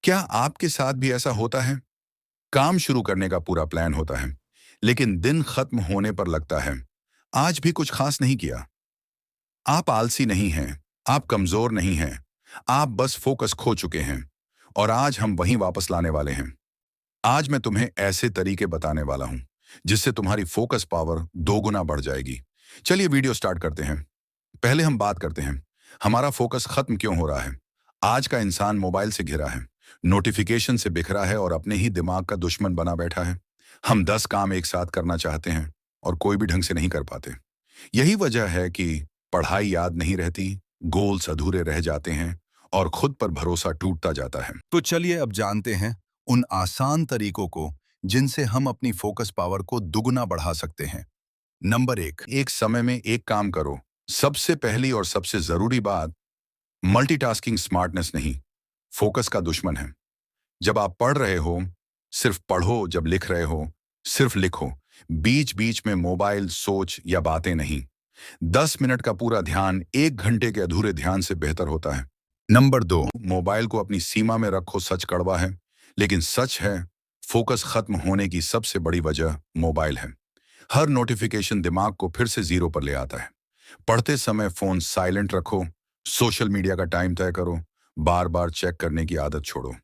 क्या आपके साथ भी ऐसा होता है? काम शुरू करने का पूरा प्लान होता है, लेकिन दिन खत्म होने पर लगता है, आज भी कुछ खास नहीं किया। आप आलसी नहीं हैं, आप कमजोर नहीं हैं, आप बस फोकस खो चुके हैं। और आज हम वहीं वापस लाने वाले हैं। आज मैं तुम्हें ऐसे तरीके बताने वाला हूं, जिससे तुम्हारी फोकस पावर दोगुना बढ़ जाएगी। चलिए वीडियो स्टार्ट करते हैं। पहले हम बात करते हैं, हमारा फोकस खत्म क्यों हो रहा है। आज का इंसान मोबाइल से घिरा है, नोटिफिकेशन से बिखरा है और अपने ही दिमाग का दुश्मन बना बैठा है। हम 10 काम एक साथ करना चाहते हैं और कोई भी ढंग से नहीं कर पाते। यही वजह है कि पढ़ाई याद नहीं रहती, गोल्स अधूरे रह जाते हैं और खुद पर भरोसा टूटता जाता है। तो चलिए अब जानते हैं उन आसान तरीकों को जिनसे हम अपनी फोकस पावर को दुगना बढ़ा सकते हैं। नंबर एक समय में एक काम करो। सबसे पहली और सबसे जरूरी बात, मल्टीटास्किंग स्मार्टनेस नहीं, फोकस का दुश्मन है। जब आप पढ़ रहे हो, सिर्फ पढ़ो। जब लिख रहे हो, सिर्फ लिखो। बीच बीच में मोबाइल, सोच या बातें नहीं। 10 मिनट का पूरा ध्यान 1 घंटे के अधूरे ध्यान से बेहतर होता है। नंबर 2, मोबाइल को अपनी सीमा में रखो। सच कड़वा है, लेकिन सच है, फोकस खत्म होने की सबसे बड़ी वजह मोबाइल है। हर नोटिफिकेशन दिमाग को फिर से जीरो पर ले आता है। पढ़ते समय फोन साइलेंट रखो, सोशल मीडिया का टाइम तय करो, बार बार चेक करने की आदत छोड़ो।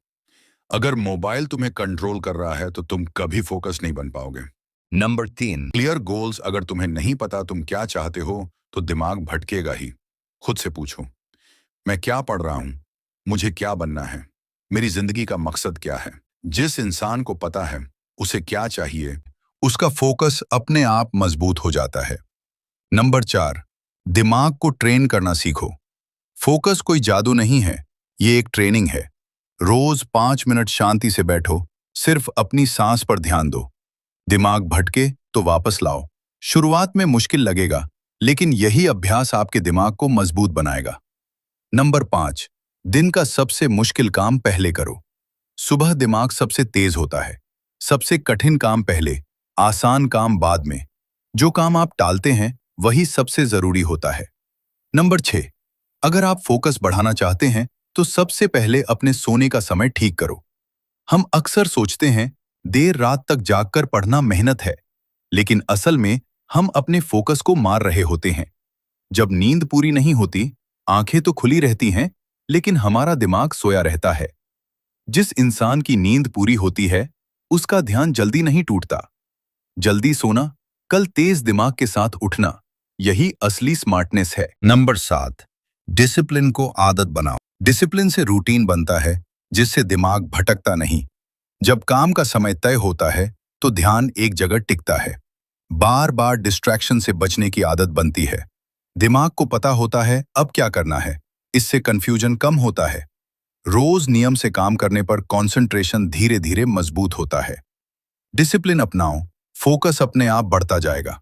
अगर मोबाइल तुम्हें कंट्रोल कर रहा है तो तुम कभी फोकस नहीं बन पाओगे। नंबर 3, क्लियर गोल्स, अगर तुम्हें नहीं पता तुम क्या चाहते हो तो दिमाग भटकेगा ही। खुद से पूछो, मैं क्या पढ़ रहा हूं, मुझे क्या बनना है, मेरी जिंदगी का मकसद क्या है। जिस इंसान को पता है उसे क्या चाहिए, उसका फोकस अपने आप मजबूत हो जाता है। नंबर 4, दिमाग को ट्रेन करना सीखो। फोकस कोई जादू नहीं है, ये एक ट्रेनिंग है। रोज 5 मिनट शांति से बैठो, सिर्फ अपनी सांस पर ध्यान दो। दिमाग भटके तो वापस लाओ। शुरुआत में मुश्किल लगेगा, लेकिन यही अभ्यास आपके दिमाग को मजबूत बनाएगा। नंबर 5, दिन का सबसे मुश्किल काम पहले करो। सुबह दिमाग सबसे तेज होता है। सबसे कठिन काम पहले, आसान काम बाद में। जो काम आप टालते हैं वही सबसे जरूरी होता है। नंबर 6, अगर आप फोकस बढ़ाना चाहते हैं तो सबसे पहले अपने सोने का समय ठीक करो। हम अक्सर सोचते हैं देर रात तक जागकर पढ़ना मेहनत है, लेकिन असल में हम अपने फोकस को मार रहे होते हैं। जब नींद पूरी नहीं होती, आंखें तो खुली रहती हैं, लेकिन हमारा दिमाग सोया रहता है। जिस इंसान की नींद पूरी होती है, उसका ध्यान जल्दी नहीं टूटता। जल्दी सोना, कल तेज दिमाग के साथ उठना, यही असली स्मार्टनेस है। नंबर 7, डिसिप्लिन को आदत बनाओ। डिसिप्लिन से रूटीन बनता है, जिससे दिमाग भटकता नहीं। जब काम का समय तय होता है तो ध्यान एक जगह टिकता है। बार बार डिस्ट्रैक्शन से बचने की आदत बनती है। दिमाग को पता होता है अब क्या करना है, इससे कंफ्यूजन कम होता है। रोज नियम से काम करने पर कंसंट्रेशन धीरे धीरे मजबूत होता है। डिसिप्लिन अपनाओ, फोकस अपने आप बढ़ता जाएगा।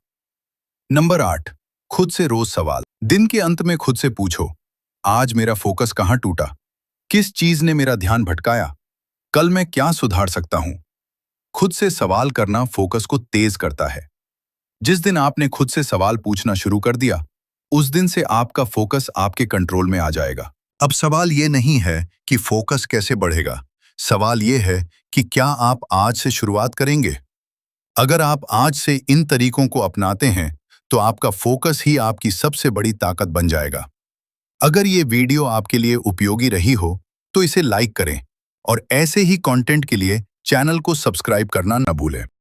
नंबर 8, खुद से रोज सवाल। दिन के अंत में खुद से पूछो, आज मेरा फोकस कहाँ टूटा? किस चीज ने मेरा ध्यान भटकाया? कल मैं क्या सुधार सकता हूं? खुद से सवाल करना फोकस को तेज करता है। जिस दिन आपने खुद से सवाल पूछना शुरू कर दिया, उस दिन से आपका फोकस आपके कंट्रोल में आ जाएगा। अब सवाल ये नहीं है कि फोकस कैसे बढ़ेगा, सवाल ये है कि क्या आप आज से शुरुआत करेंगे। अगर आप आज से इन तरीकों को अपनाते हैं तो आपका फोकस ही आपकी सबसे बड़ी ताकत बन जाएगा। अगर ये वीडियो आपके लिए उपयोगी रही हो तो इसे लाइक करें और ऐसे ही कंटेंट के लिए चैनल को सब्सक्राइब करना न भूलें।